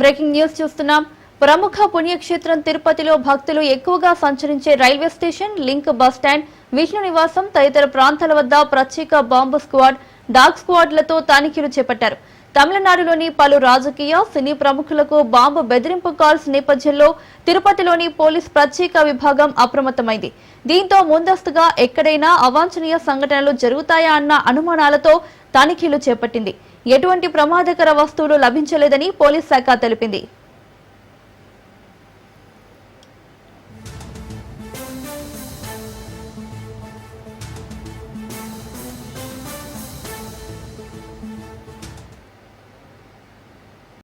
Breaking news చూస్తున్నాం. ప్రముఖ పుణ్యక్షేత్రం తిరుపతిలో భక్తులు ఎక్కువగా సంచరించే railway station, link bus stand, Vishnu Nivasam తదితర ప్రాంతాల వద్ద ప్రత్యేక బాంబు స్క్వాడ్, డాగ్ స్క్వాడ్లతో తనిఖీలు చేపట్టారు. తమిళనాడులోని పలు రాజకీయ, సినీ ప్రముఖులకు బాంబు బెదిరింపు కాల్స్ నేపథ్యంలో తిరుపతిలోని పోలీస్ ప్రత్యేక విభాగం అప్రమత్తమైంది. దీంతో ముందస్తుగా ఎక్కడైనా అవాంఛనీయ సంఘటనలు జరుగుతాయా అన్న అనుమానాలతో తనిఖీలు చేపట్టింది. ఎటువంటి ప్రమాదకర వస్తువులు లభించలేదని పోలీస్ శాఖ తెలిపింది.